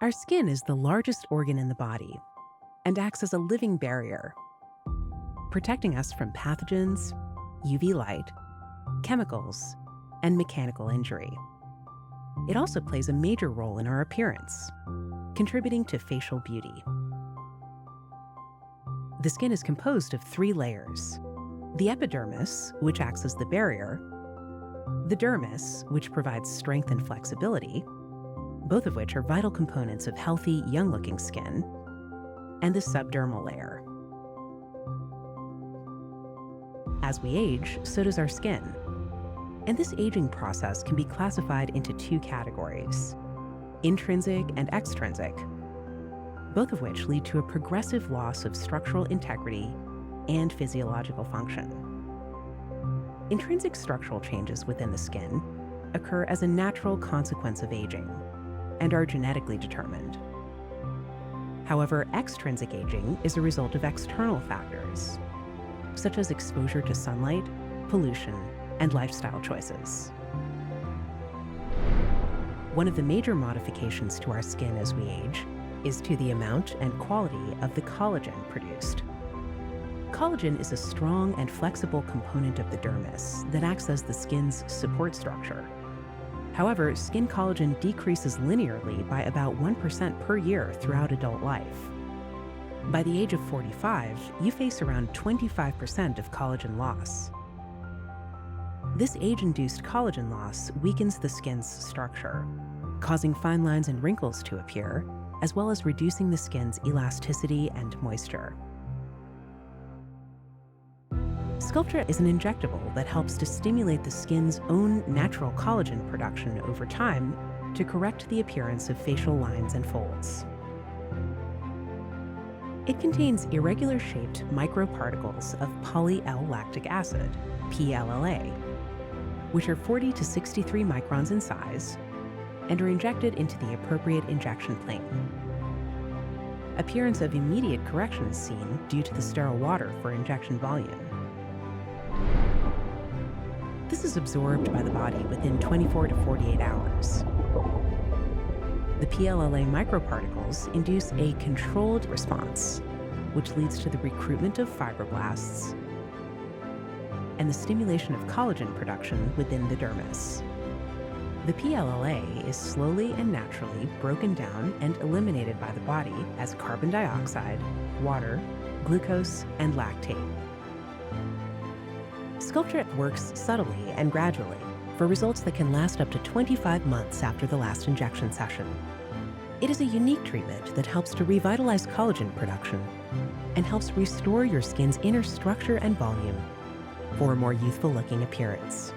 Our skin is the largest organ in the body and acts as a living barrier, protecting us from pathogens, UV light, chemicals, and mechanical injury. It also plays a major role in our appearance, contributing to facial beauty. The skin is composed of 3 layers: the epidermis, which acts as the barrier, the dermis, which provides strength and flexibility, both of which are vital components of healthy, young-looking skin, and the subdermal layer. As we age, so does our skin. And this aging process can be classified into 2 categories: intrinsic and extrinsic, both of which lead to a progressive loss of structural integrity and physiological function. Intrinsic structural changes within the skin occur as a natural consequence of aging and are genetically determined. However, extrinsic aging is a result of external factors, such as exposure to sunlight, pollution, and lifestyle choices. One of the major modifications to our skin as we age is to the amount and quality of the collagen produced. Collagen is a strong and flexible component of the dermis that acts as the skin's support structure. However, skin collagen decreases linearly by about 1% per year throughout adult life. By the age of 45, you face around 25% of collagen loss. This age-induced collagen loss weakens the skin's structure, causing fine lines and wrinkles to appear, as well as reducing the skin's elasticity and moisture. Sculptra is an injectable that helps to stimulate the skin's own natural collagen production over time to correct the appearance of facial lines and folds. It contains irregular-shaped microparticles of poly-L-lactic acid, PLLA, which are 40 to 63 microns in size and are injected into the appropriate injection plane. Appearance of immediate correction is seen due to the sterile water for injection volume. This is absorbed by the body within 24 to 48 hours. The PLLA microparticles induce a controlled response, which leads to the recruitment of fibroblasts and the stimulation of collagen production within the dermis. The PLLA is slowly and naturally broken down and eliminated by the body as carbon dioxide, water, glucose, and lactate. Sculptra works subtly and gradually for results that can last up to 25 months after the last injection session. It is a unique treatment that helps to revitalize collagen production and helps restore your skin's inner structure and volume for a more youthful-looking appearance.